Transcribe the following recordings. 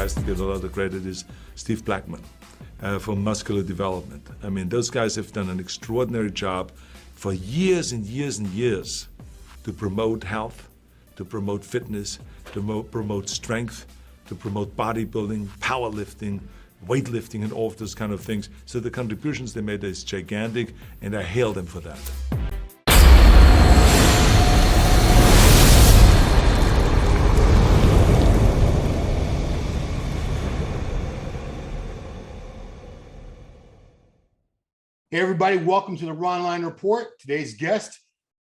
guys that get a lot of credit is Steve Blackman from Muscular Development. I mean, those guys have done an extraordinary job for years and years and years to promote health, to promote fitness, to promote strength, to promote bodybuilding, powerlifting, weightlifting, and all of those kind of things. So the contributions they made is gigantic, and I hail them for that. Hey everybody, welcome to the Ronline Report. Today's guest,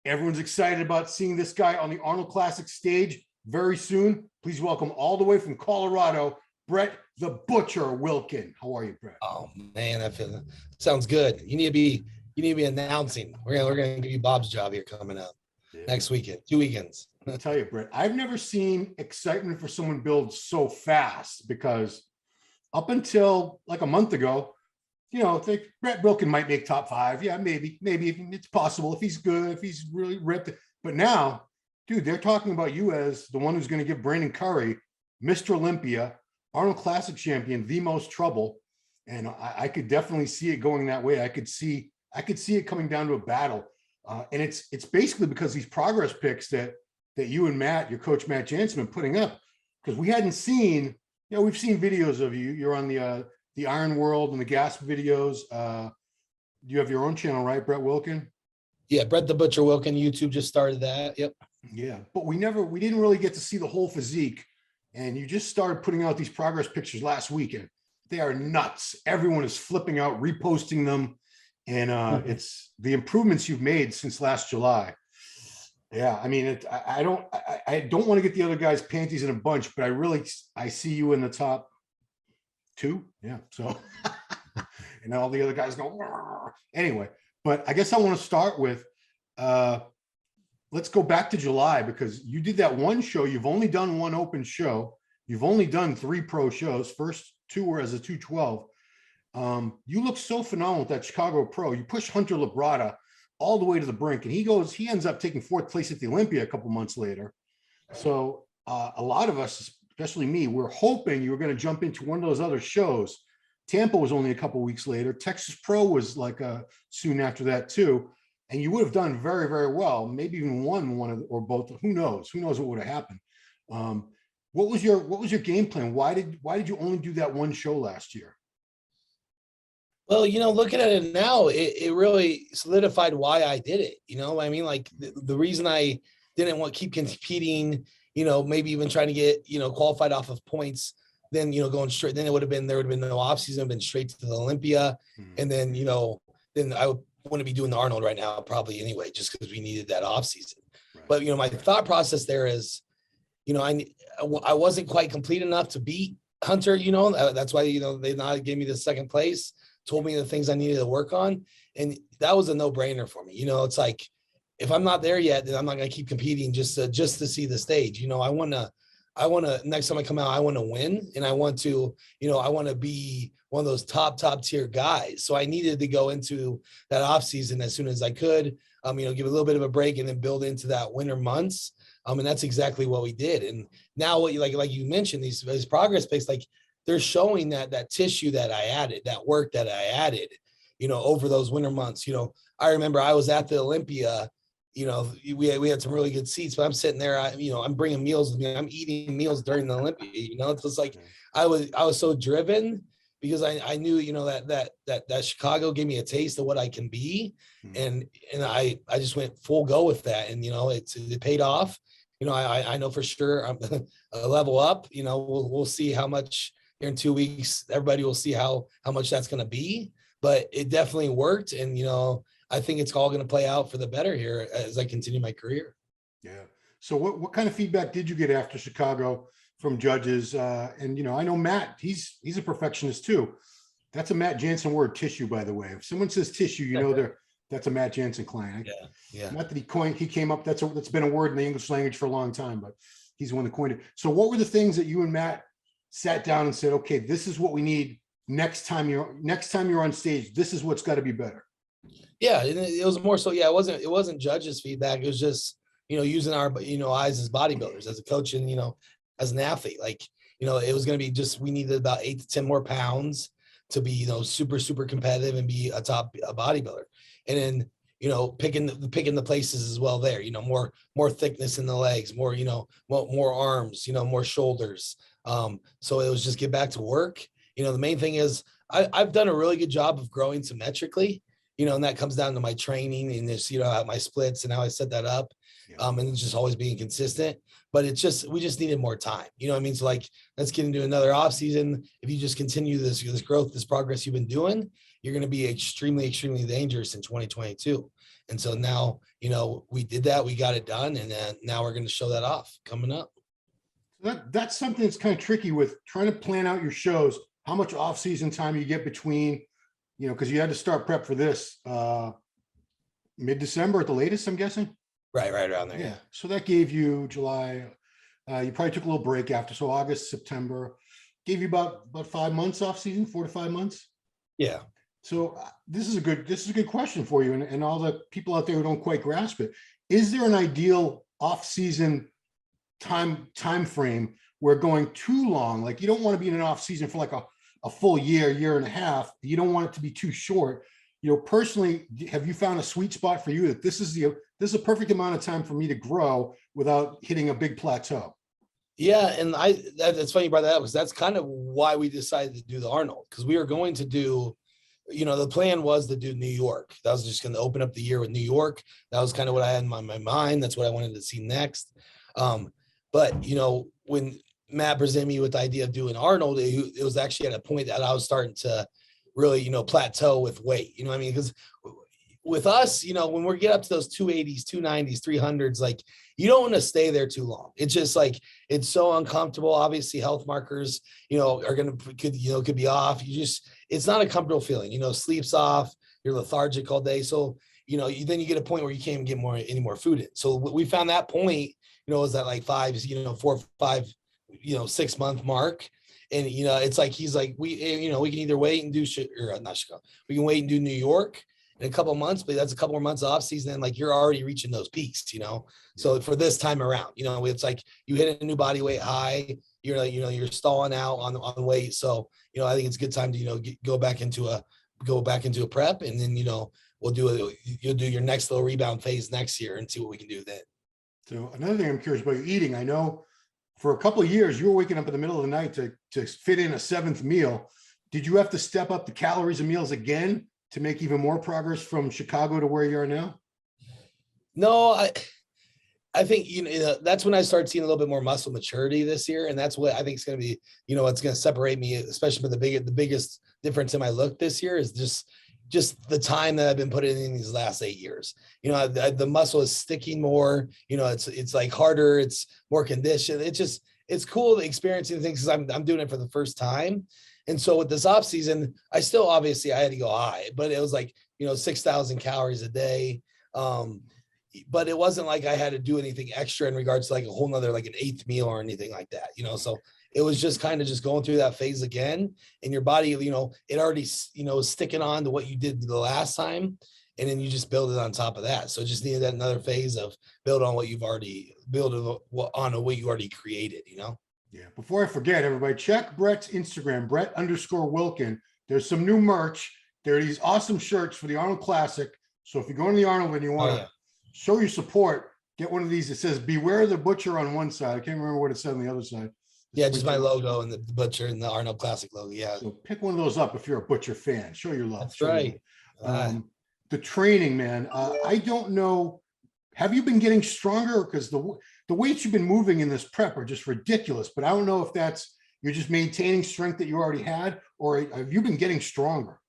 everyone's excited about seeing this guy on the Arnold Classic stage very soon. Please welcome all the way from Colorado, Brett the Butcher Wilkin. How are you, Brett? Oh man, that sounds good. You need to be announcing. We're gonna give you Bob's job here coming up next weekend, 2 weekends. I'll tell you, Brett, I've never seen excitement for someone build so fast, because up until like a month ago, you know, think Brett Wilkin might make top 5. Yeah, maybe it's possible if he's good, if he's really ripped. But now, dude, they're talking about you as the one who's going to give Brandon Curry, Mr. Olympia, Arnold Classic champion, the most trouble. And I could definitely see it going that way. I could see it coming down to a battle. And it's basically because these progress pics that you and Matt, your coach Matt Jansen, have been putting up, because we hadn't seen, you know, we've seen videos of you. You're on the Iron World and the Gasp videos. You have your own channel, right, Brett Wilkin? Yeah, Brett the Butcher Wilkin. YouTube just started that. Yep. Yeah, but we didn't really get to see the whole physique. And you just started putting out these progress pictures last weekend. They are nuts. Everyone is flipping out, reposting them. And it's the improvements you've made since last July. Yeah, I mean, I don't want to get the other guys' panties in a bunch, but I see you in the top 2. Yeah. So, and all the other guys go, "Arr." Anyway, but I guess I want to start with, let's go back to July, because you did that one show. You've only done one open show. You've only done 3 pro shows. First 2 were as a 212. You look so phenomenal with that Chicago pro. You pushed Hunter Labrada all the way to the brink, and he ends up taking 4th place at the Olympia a couple months later. So a lot of us, especially me, we're hoping you were going to jump into one of those other shows. Tampa was only a couple weeks later. Texas Pro was like soon after that too. And you would have done very, very well. Maybe even won one of or both. Who knows? Who knows what would have happened? What was your game plan? Why did you only do that one show last year? Well, you know, looking at it now, it really solidified why I did it. You know, I mean, like the reason I didn't want to keep competing, you know, maybe even trying to get, you know, qualified off of points, then, you know, going straight, then there would have been no off season, been straight to the Olympia. And then, you know, then I would want to be doing the Arnold right now, probably anyway, just because we needed that off season. Right. But, you know, my thought process there is, you know, I wasn't quite complete enough to beat Hunter, you know, that's why, you know, they gave me the 2nd place, told me the things I needed to work on. And that was a no brainer for me. You know, it's like, if I'm not there yet, then I'm not going to keep competing just to see the stage. You know, I want to, next time I come out, I want to win, and I want to, you know, I want to be one of those top tier guys. So I needed to go into that off season as soon as I could, you know, give a little bit of a break and then build into that winter months. And that's exactly what we did. And now what you like you mentioned, these progress pics, like they're showing that tissue that I added, that work that I added, you know, over those winter months. You know, I remember I was at the Olympia. You know, we had some really good seats, but I'm sitting there, I'm bringing meals with me. I'm eating meals during the Olympia, you know, it's just like, I was so driven because I knew, you know, that Chicago gave me a taste of what I can be. And I just went full go with that. And, you know, it paid off. You know, I know for sure I'm a level up. You know, we'll see how much here in 2 weeks, everybody will see how much that's going to be, but it definitely worked. And, you know, I think it's all going to play out for the better here as I continue my career. Yeah. So what kind of feedback did you get after Chicago from judges? And, you know, I know Matt, he's a perfectionist too. That's a Matt Jansen word, tissue, by the way. If someone says tissue, you know, that's a Matt Jansen client. Yeah. Not that he came up, that's been a word in the English language for a long time, but he's the one that coined it. So what were the things that you and Matt sat down and said, okay, this is what we need next time you're on stage, this is what's got to be better? Yeah, it was more so. Yeah, it wasn't judges' feedback. It was just, you know, using our, you know, eyes as bodybuilders, as a coach, and, you know, as an athlete. Like, it was going to be just, we needed about 8 to 10 more pounds to be, super, super competitive and be a top bodybuilder. And then, picking the places as well there, more thickness in the legs, more, more arms, more shoulders. So it was just get back to work. The main thing is I've done a really good job of growing symmetrically, and that comes down to my training and this, my splits and how I set that up. And just always being consistent, but we just needed more time. So like, let's get into another off season. If you just continue this growth, this progress you've been doing, you're going to be extremely, extremely dangerous in 2022. And so now, we did that, we got it done. And then now we're going to show that off coming up. That's something that's kind of tricky with trying to plan out your shows, how much off season time you get between, because you had to start prep for this mid-December at the latest, I'm guessing. Right around there. Yeah. So that gave you July. You probably took a little break after. So August, September, gave you about 5 months off season, 4 to 5 months. Yeah. So this is a good question for you, and all the people out there who don't quite grasp it. Is there an ideal off season time frame where going too long, like you don't want to be in an off season for like a full year and a half. You don't want it to be too short. Personally, have you found a sweet spot for you that this is a perfect amount of time for me to grow without hitting a big plateau? Yeah. And that's funny you brought that up, because that's kind of why we decided to do the Arnold, because we were going to do, the plan was to do New York. That was just going to open up the year with New York. That was kind of what I had in my mind. That's what I wanted to see next. But, when Matt presented me with the idea of doing Arnold, it was actually at a point that I was starting to really, plateau with weight, because with us, when we get up to those 280s, 290s, 300s, like you don't want to stay there too long. It's just like, it's so uncomfortable. Obviously health markers, could be off. It's not a comfortable feeling, sleep's off, you're lethargic all day. So, then you get a point where you can't even get any more food in. So we found that point, was that like 4, 5, 6 month mark. And, it's like, he's like, we can either wait and do we can wait and do New York in a couple of months, but that's a couple more months off season. And like, you're already reaching those peaks, So for this time around, it's like you hit a new body weight high, you're like, you're stalling out on weight. So, I think it's a good time to, go back into a prep, and then, you'll do your next little rebound phase next year and see what we can do then. So another thing I'm curious about your eating. I know for a couple of years, you were waking up in the middle of the night to fit in a 7th meal. Did you have to step up the calories and meals again to make even more progress from Chicago to where you are now? No, I think, that's when I started seeing a little bit more muscle maturity this year. And that's what I think is going to be, what's going to separate me, especially with the biggest difference in my look this year is just the time that I've been putting in these last 8 years. The muscle is sticking more, it's like harder, it's more conditioned. It's cool experiencing things because I'm doing it for the first time. And so with this off season, I still, obviously I had to go high, but it was like, 6,000 calories a day. But it wasn't like I had to do anything extra in regards to like a whole nother, like an 8th meal or anything like that, so it was just kind of just going through that phase again, and your body, it already, was sticking on to what you did the last time. And then you just build it on top of that. So it just needed that another phase of build on what you've already what you already created, Yeah. Before I forget, everybody, check Brett's Instagram, Brett_Wilkin. There's some new merch. There are these awesome shirts for the Arnold Classic. So if you go to the Arnold and you want to show your support, get one of these. It says "Beware the Butcher" on one side. I can't remember what it said on the other side. Yeah, just my logo and the Butcher and the Arnold Classic logo. Yeah. So pick one of those up if you're a Butcher fan. Show your love. That's right. The training, man. I don't know. Have you been getting stronger? Because the weights you've been moving in this prep are just ridiculous. But I don't know if that's you're just maintaining strength that you already had, or have you been getting stronger?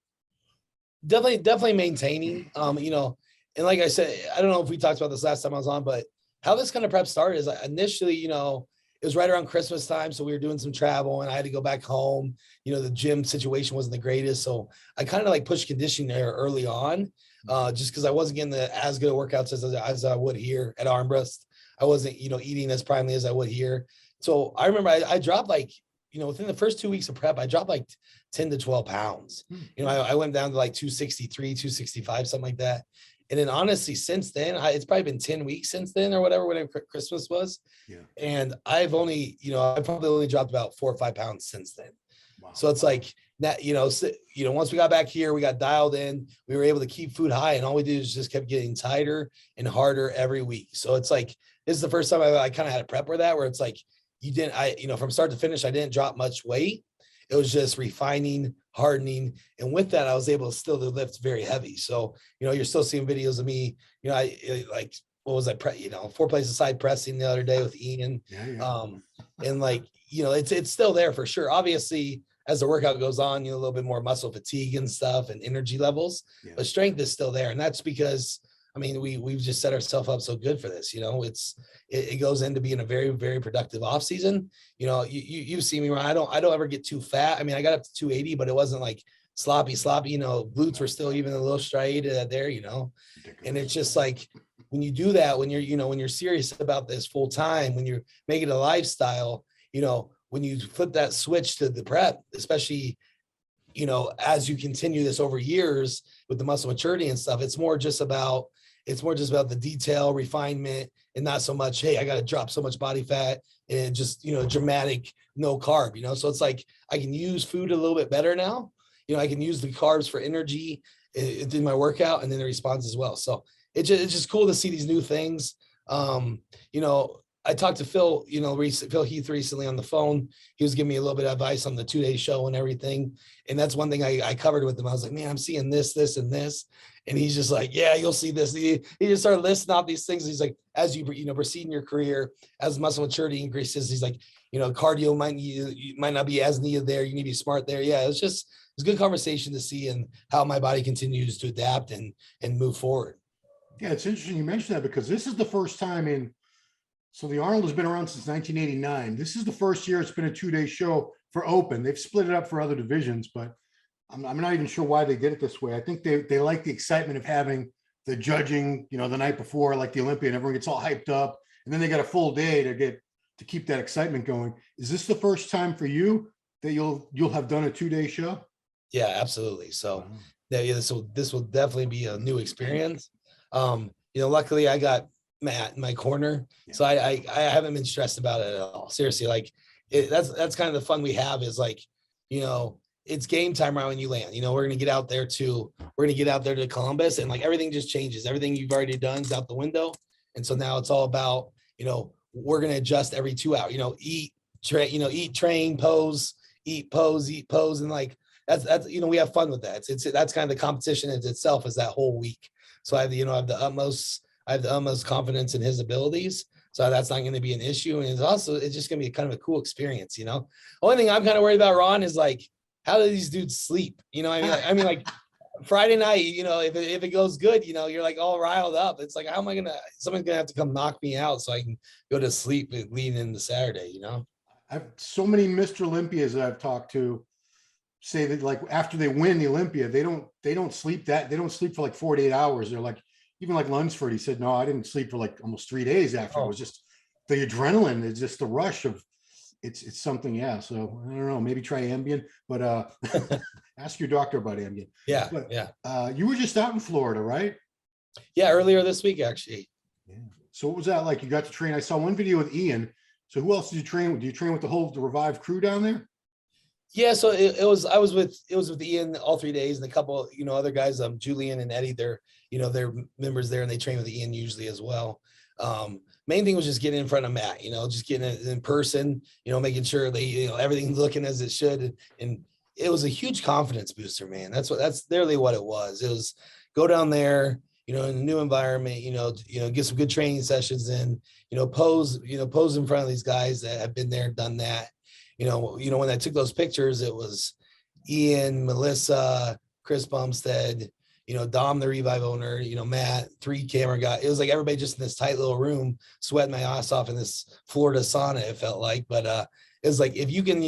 Definitely maintaining. And like I said, I don't know if we talked about this last time I was on, but how this kind of prep started is initially, it was right around Christmas time. So we were doing some travel and I had to go back home. The gym situation wasn't the greatest. So I kind of like pushed conditioning there early on, just because I wasn't getting as good of workouts as I would here at Armbrust. I wasn't, eating as primely as I would here. So I remember I dropped like, within the first 2 weeks of prep, I dropped like 10 to 12 pounds. I went down to like 263, 265, something like that. And then honestly, since then, it's probably been 10 weeks since then or whatever Christmas was. Yeah. And I've only, I've probably only dropped about 4 or 5 pounds since then. Wow. So it's like that, once we got back here, we got dialed in, we were able to keep food high, and all we did is just kept getting tighter and harder every week. So it's like, this is the first time I kind of had a prep with that, where it's like, from start to finish, I didn't drop much weight. It was just refining, hardening. And with that, I was able to still lift very heavy. So, you're still seeing videos of me, what was I, 4 places side pressing the other day with Ian. Yeah. And it's still there for sure. Obviously, as the workout goes on, a little bit more muscle fatigue and stuff and energy levels, but strength is still there. And that's because, we've just set ourselves up so good for this. It goes into being a very, very productive off season. You see me, I don't ever get too fat. I got up to 280, but it wasn't like sloppy, glutes were still even a little striated there, and it's just like, when you do that, when you're serious about this full time, when you're making it a lifestyle, when you flip that switch to the prep, especially, as you continue this over years with the muscle maturity and stuff, it's more just about the detail, refinement, and not so much, hey, I got to drop so much body fat and just, dramatic, no carb, so it's like, I can use food a little bit better now. I can use the carbs for energy in my workout, and then the response as well. So it's just cool to see these new things. I talked to Phil, Phil Heath recently on the phone. He was giving me a little bit of advice on the 2-day show and everything. And that's one thing I covered with him. I was like, man, I'm seeing this, and this. And he's just like, yeah, you'll see this. He just started listing out these things. He's like, as you proceed in your career, as muscle maturity increases, he's like, cardio might not be as needed there. You need to be smart there. Yeah, it's a good conversation to see, and how my body continues to adapt and move forward. Yeah, it's interesting you mentioned that, because this is the first time so the Arnold has been around since 1989. This is the first year it's been a 2-day show for open. They've split it up for other divisions, but I'm not even sure why they did it this way. I think they like the excitement of having the judging, the night before, like the Olympia, and everyone gets all hyped up, and then they got a full day to keep that excitement going. Is this the first time for you that you'll have done a 2-day show? Yeah, absolutely. So this will definitely be a new experience. Luckily I got Matt in my corner, so I haven't been stressed about it at all. Seriously, that's kind of the fun we have, is like, it's game time right when you land. We're gonna get out there to Columbus, and like everything just changes. Everything you've already done is out the window, and so now it's all about, we're gonna adjust every 2 hours. Eat, train, pose, eat, pose, and like that's we have fun with that. That's kind of the competition in itself, is that whole week. So I have the utmost confidence in his abilities. So that's not going to be an issue. And it's just going to be kind of a cool experience, Only thing I'm kind of worried about, Ron, is like, how do these dudes sleep? Like Friday night, if it goes good, you're like all riled up. It's like, how am I someone's going to have to come knock me out so I can go to sleep leading into Saturday, I've so many Mr. Olympias that I've talked to say that, like, after they win the Olympia, they don't sleep for like 48 hours. They're like, even like Lunsford, he said, no, I didn't sleep for like almost 3 days after. It was just the adrenaline. It's just the rush of it's something. Yeah. So I don't know, maybe try Ambien, but ask your doctor about Ambien. Yeah. But, yeah. You were just out in Florida, right? Yeah. Earlier this week, actually. Yeah. So what was that like? You got to train. I saw one video with Ian. So who else did you train with? Do you train with the Revive crew down there? Yeah, so it was with Ian all 3 days, and a couple, other guys, Julian and Eddie, they're members there, and they train with Ian usually as well. Main thing was just getting in front of Matt, just getting it in person, making sure they, everything's looking as it should. And it was a huge confidence booster, man. That's literally what it was. It was go down there, in a new environment, get some good training sessions in, pose in front of these guys that have been there, done that. When I took those pictures, it was Ian, Melissa, Chris Bumstead, Dom, the Revive owner, Matt, 3 camera guy. It was like everybody just in this tight little room, sweating my ass off in this Florida sauna, it felt like. But it was like, if you can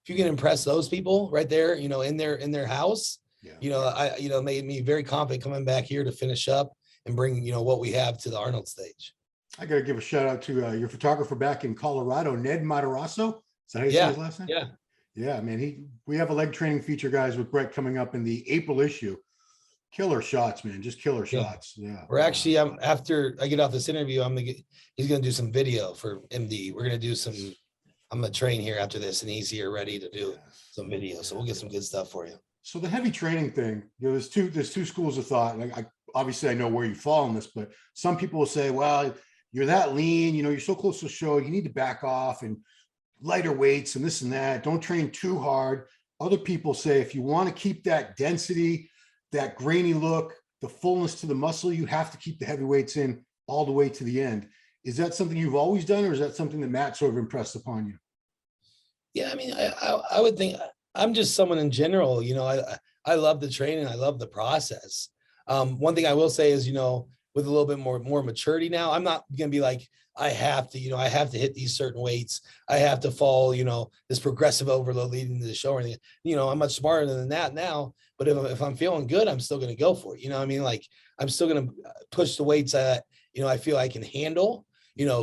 impress those people right there, in their house, made me very confident coming back here to finish up and bring, what we have to the Arnold stage. I got to give a shout out to your photographer back in Colorado, Ned Mataroso. Is that how you say his last name? Yeah. Yeah, man. We have a leg training feature, guys, with Brett coming up in the April issue. Killer shots, man. Just killer Yeah. shots. Yeah. We're actually, after I get off this interview, he's gonna do some video for MD. We're gonna do some. I'm gonna train here after this, and he's here ready to do some video. So we'll get some good stuff for you. So the heavy training thing, there's two schools of thought. And obviously I know where you fall on this, but some people will say, well, you're that lean, you're so close to the show, you need to back off and lighter weights and this and that. Don't train too hard. Other people say, if you want to keep that density, that grainy look, the fullness to the muscle, you have to keep the heavy weights in all the way to the end. Is that something you've always done, or is that something that Matt sort of impressed upon you? Yeah, I mean, I would think I'm just someone in general, I love the training. I love the process. One thing I will say is, with a little bit more maturity now, I'm not going to be like, I have to hit these certain weights. I have to fall, this progressive overload leading to the show or anything. I'm much smarter than that now, but if I'm feeling good, I'm still going to go for it. I mean? Like, I'm still going to push the weights that, I feel I can handle,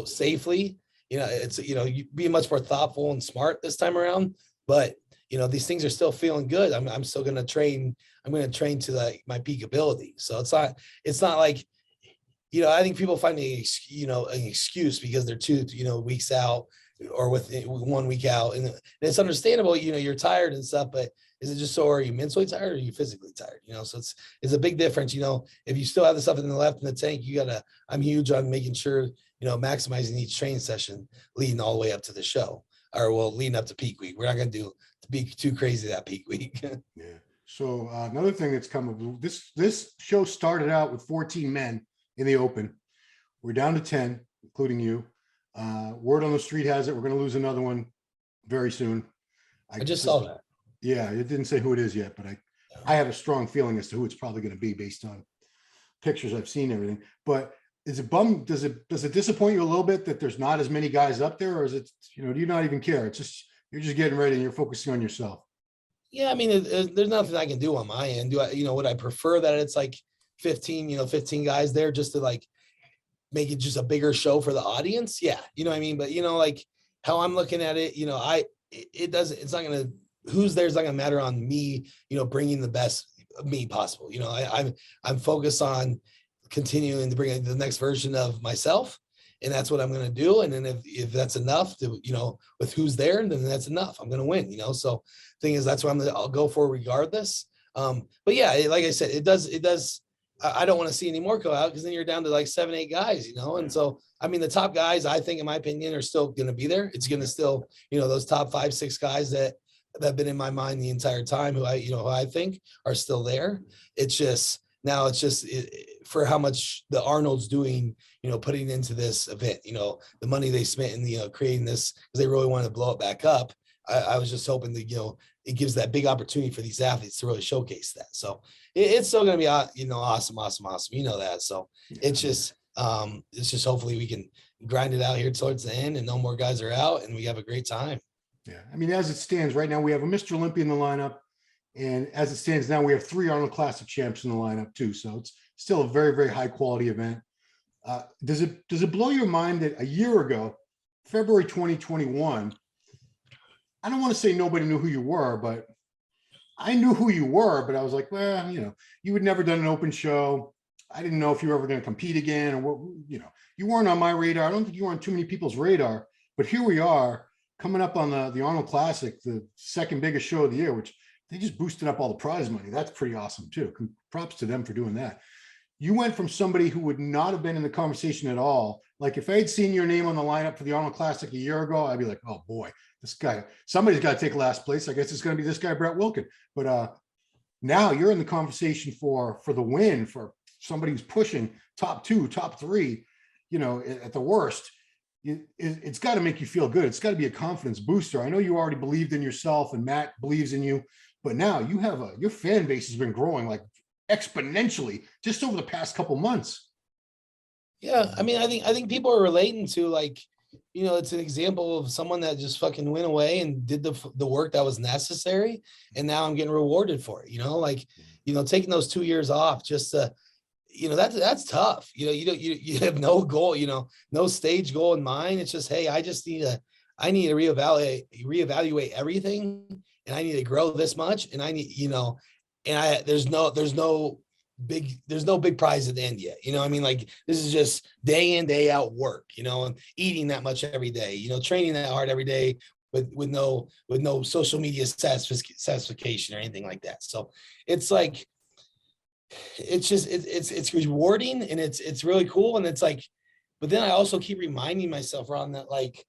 safely. It's, you be much more thoughtful and smart this time around, but these things are still feeling good. I'm still going to train. I'm going to train to my peak ability. So it's not like, I think people find an excuse because they're 2, weeks out or with 1 week out, and it's understandable. You're tired and stuff, but is it just so are you mentally tired or are you physically tired? So it's a big difference. If you still have the stuff in the left in the tank, I'm huge on making sure, maximizing each training session leading all the way up to the show, or leading up to peak week. We're not going to be too crazy that peak week. Yeah. So another thing that's come up, this show started out with 14 men in the open. We're down to 10, including you. Word on the street has it we're going to lose another one very soon. I just saw that. Yeah, it didn't say who it is yet, but I have a strong feeling as to who it's probably going to be based on pictures I've seen, everything. But is it does it disappoint you a little bit that there's not as many guys up there, or is it, do you not even care? It's just, you're just getting ready and you're focusing on yourself? Yeah, I mean, there's nothing I can do on my end. Would I prefer that it's like 15 guys there just to like make it just a bigger show for the audience? Yeah. You know what I mean? But like how I'm looking at it, it's not going to, who's there's not going to matter on me, bringing the best of me possible. I'm focused on continuing to bring the next version of myself. And that's what I'm going to do. And then if that's enough to, with who's there, then that's enough. I'm going to win, so thing is, that's what I'll go for regardless. But yeah, like I said, it does. I don't want to see any more go out, because then you're down to like 7, 8 guys, And so, I mean, the top guys, I think, in my opinion, are still going to be there. It's going to still, those top 5, 6 guys that have been in my mind the entire time, who I think are still there. It's just, now it's just for how much the Arnold's doing, putting into this event, the money they spent in, creating this, because they really wanted to blow it back up. I was just hoping that, it gives that big opportunity for these athletes to really showcase that. So it's still going to be, awesome. That. So it's just hopefully we can grind it out here towards the end and no more guys are out and we have a great time. Yeah. I mean, as it stands right now, we have a Mr. Olympia in the lineup. And as it stands now, we have 3 Arnold Classic champs in the lineup too. So it's still a very, very high quality event. Does it blow your mind that a year ago, February 2021, I don't want to say nobody knew who you were, but I knew who you were, but I was like, well, you had never done an open show. I didn't know if you were ever going to compete again, or what, you weren't on my radar. I don't think you were on too many people's radar, but here we are coming up on the Arnold Classic, the second biggest show of the year, which they just boosted up all the prize money. That's pretty awesome too. Props to them for doing that. You went from somebody who would not have been in the conversation at all. Like if I had seen your name on the lineup for the Arnold Classic a year ago, I'd be like, oh boy, this guy, somebody's got to take last place. I guess it's going to be this guy, Brett Wilkin. But now you're in the conversation for the win, for somebody who's pushing top 2, top 3, at the worst. It's got to make you feel good. It's got to be a confidence booster. I know you already believed in yourself and Matt believes in you, but now you have your fan base has been growing like exponentially just over the past couple months. Yeah. I mean, I think people are relating to, like, it's an example of someone that just fucking went away and did the work that was necessary. And now I'm getting rewarded for it, taking those 2 years off just to, that's tough. You have no goal, no stage goal in mind. It's just, hey, I need to reevaluate everything, and I need to grow this much. And I need, there's no there's no big prize at the end yet. You know what I mean? Like this is just day in, day out work, you know, and eating that much every day, you know, training that hard every day with no social media satisfaction or anything like that. So it's like, it's just, it's rewarding and it's really cool. And it's like, but then I also keep reminding myself, Ron, that like,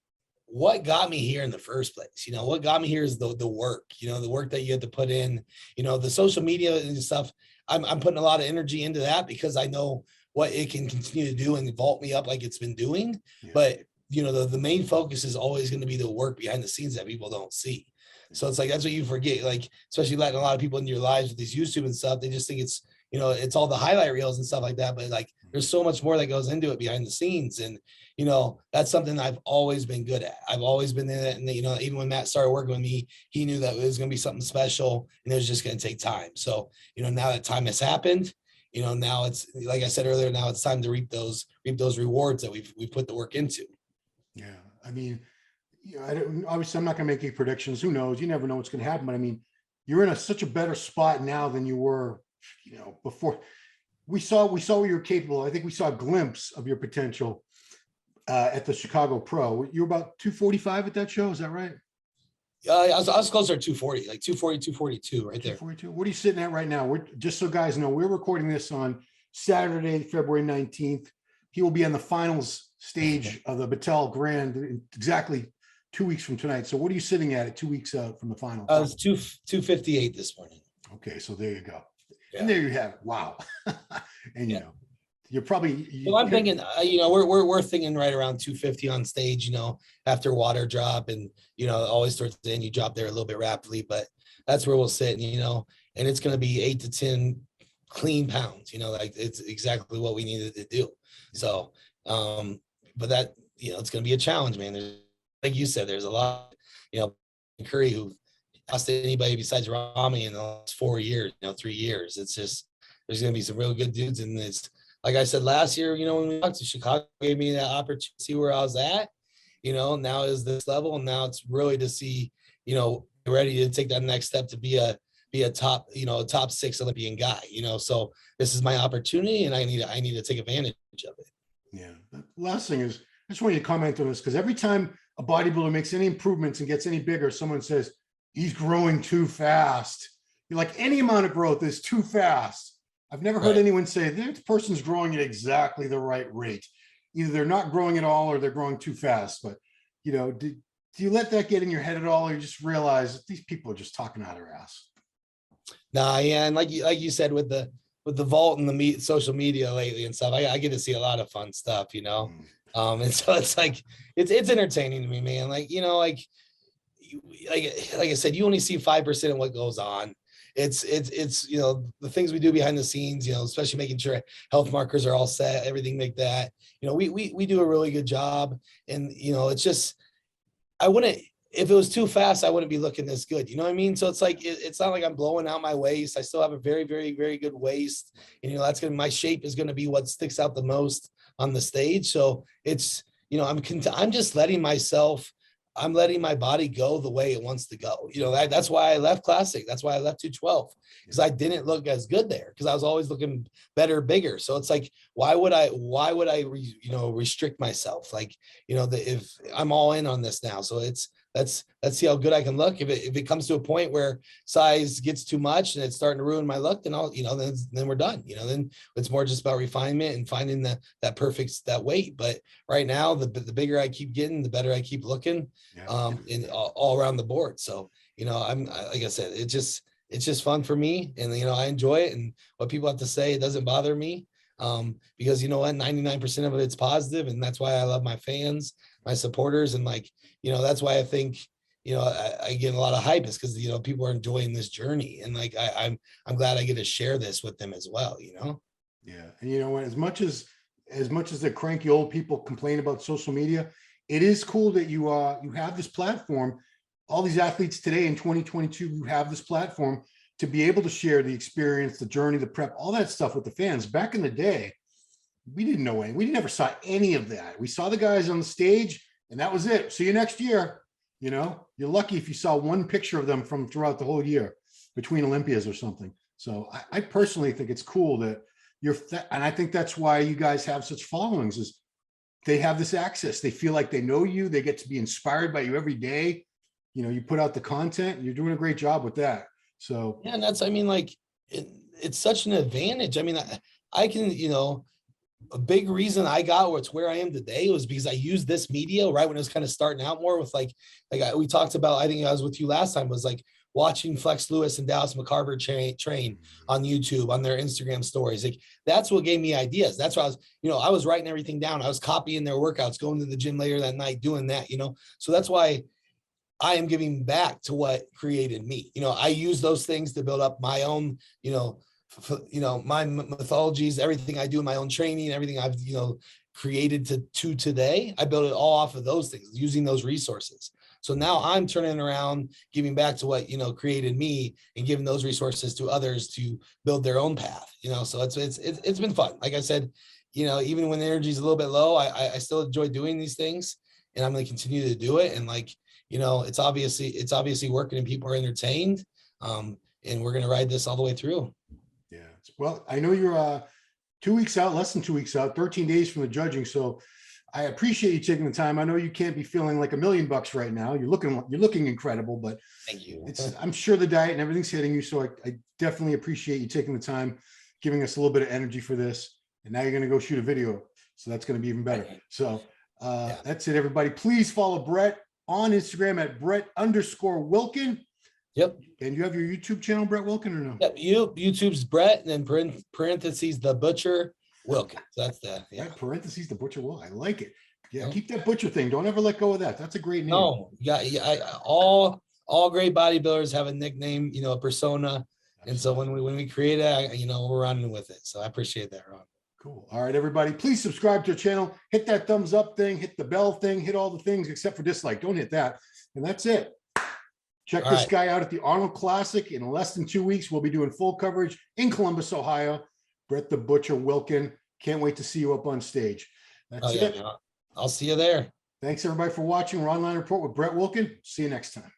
what got me here in the first place? You know, what got me here is the work, you know, the work that you had to put in, you know, the social media and stuff. I'm putting a lot of energy into that because I know what it can continue to do and vault me up like it's been doing. Yeah. But, you know, the main focus is always going to be the work behind the scenes that people don't see. So it's like, that's what you forget, like, especially letting a lot of people into your lives with these YouTube and stuff. They just think it's, you know, it's all the highlight reels and stuff like that. But like, there's so much more that goes into it behind the scenes. And, you know, that's something I've always been good at. I've always been in it. And, you know, even when Matt started working with me, he knew that it was going to be something special and it was just going to take time. So, you know, now that time has happened, you know, now it's, like I said earlier, now it's time to reap those rewards that we've put the work into. Yeah. I mean, you know, obviously I'm not going to make any predictions. Who knows? You never know what's going to happen. But I mean, you're in such a better spot now than you were, you know, before. We saw what you were capable. I think we saw a glimpse of your potential at the Chicago Pro. You were about 245 at that show. Is that right? I was closer to 240, like 240, 242 right there. 242. What are you sitting at right now? We're just so guys know, we're recording this on Saturday, February 19th. He will be on the finals stage of the Battelle Grand in exactly 2 weeks from tonight. So what are you sitting at 2 weeks out from the finals? I was 258 this morning. Okay, so there you go. Yeah. And there you have it. Wow. And you know, you're probably. Well, I'm thinking, you know, we're thinking right around 250 on stage. You know, after water drop, and you know, always towards the end, you drop there a little bit rapidly, but that's where we'll sit. And, you know, and it's going to be 8 to 10 clean pounds. You know, like it's exactly what we needed to do. So, but that, you know, it's going to be a challenge, man. There's, like you said, there's a lot. You know, Curry who lost to anybody besides Rami in the last 4 years, you know, 3 years. It's just, there's going to be some real good dudes in this. Like I said, last year, you know, when we talked to Chicago, gave me that opportunity to see where I was at, you know, now is this level. And now it's really to see, you know, ready to take that next step to be a top, you know, a top 6 Olympian guy, you know, so this is my opportunity and I need to take advantage of it. Yeah. The last thing is, I just want you to comment on this, because every time a bodybuilder makes any improvements and gets any bigger, someone says, he's growing too fast. You're like, any amount of growth is too fast. I've never heard anyone say this person's growing at exactly the right rate. Either they're not growing at all or they're growing too fast. But, you know, do you let that get in your head at all? Or you just realize that these people are just talking out their ass? Nah, yeah. And like you said, with the vault and the social media lately and stuff, I get to see a lot of fun stuff, you know? And so it's like, it's entertaining to me, man. Like, you know, like I said, you only see 5% of what goes on. It's, you know, the things we do behind the scenes, you know, especially making sure health markers are all set, everything like that. You know, we do a really good job. And, you know, it's just, if it was too fast, I wouldn't be looking this good. You know what I mean? So it's like, it's not like I'm blowing out my waist. I still have a very, very, very good waist. And, you know, my shape is going to be what sticks out the most on the stage. So it's, you know, I'm just letting my body go the way it wants to go. You know, that's why I left Classic. That's why I left 212, because I didn't look as good there, because I was always looking better, bigger. So it's like, why would I restrict myself? Like, you know, if I'm all in on this now, so let's see how good I can look. If it comes to a point where size gets too much and it's starting to ruin my look, then then we're done. You know, then it's more just about refinement and finding that weight. But right now, the bigger I keep getting, the better I keep looking, in all around the board. So, you know, like I said, it's just fun for me, and, you know, I enjoy it, and what people have to say, it doesn't bother me. Because, you know what, 99% of it's positive, and that's why I love my fans, my supporters, and, like, you know, that's why I think, you know, I get a lot of hype, is because, you know, people are enjoying this journey, and, like, I'm glad I get to share this with them as well, you know. Yeah, and you know what, as much as the cranky old people complain about social media, it is cool that you have this platform. All these athletes today in 2022, you have this platform to be able to share the experience, the journey, the prep, all that stuff with the fans. Back in the day, we didn't know we never saw any of that. We saw the guys on the stage, and that was it. See you next year. You know, you're lucky if you saw one picture of them from throughout the whole year between Olympias or something. So I personally think it's cool that and I think that's why you guys have such followings, is they have this access. They feel like they know you. They get to be inspired by you every day. You know, you put out the content, you're doing a great job with that. So yeah, and that's, I mean, like it's such an advantage. I mean, I can, you know, a big reason I got where I am today was because I used this media right when it was kind of starting out more with we talked about, I think I was with you last time, was like watching Flex Lewis and Dallas McCarver train on YouTube, on their Instagram stories. Like that's what gave me ideas. That's why I was writing everything down. I was copying their workouts, going to the gym later that night, doing that, so that's why I am giving back to what created me. I use those things to build up my own, my mythologies, everything I do in my own training, everything I've, created to today. I built it all off of those things, using those resources. So now I'm turning around, giving back to what, created me, and giving those resources to others to build their own path, so it's been fun. Like I said, even when the energy is a little bit low, I still enjoy doing these things, and I'm going to continue to do it. And it's obviously working and people are entertained. And we're going to ride this all the way through. Yeah. Well, I know you're 2 weeks out, less than 2 weeks out, 13 days from the judging. So I appreciate you taking the time. I know you can't be feeling like $1 million right now. You're looking incredible, but thank you. I'm sure the diet and everything's hitting you. So I definitely appreciate you taking the time, giving us a little bit of energy for this. And now you're going to go shoot a video. So that's going to be even better. So That's it, everybody. Please follow Brett on Instagram at Brett_Wilkin. Yep. And you have your YouTube channel, Brett Wilkin, or no? Yep. YouTube's Brett, and then parentheses the Butcher Wilkin. So that's parentheses the Butcher Wilkin. I like it. Yeah, keep that Butcher thing. Don't ever let go of that. That's a great name. No, all great bodybuilders have a nickname, a persona. And so when we create it, we're running with it. So I appreciate that, Ron. Cool. All right, everybody, please subscribe to our channel. Hit that thumbs up thing, hit the bell thing, hit all the things except for dislike. Don't hit that. And that's it. Check this guy out at the Arnold Classic in less than 2 weeks. We'll be doing full coverage in Columbus, Ohio. Brett the Butcher Wilkin. Can't wait to see you up on stage. That's it. I'll see you there. Thanks, everybody, for watching Ronline Report with Brett Wilkin. See you next time.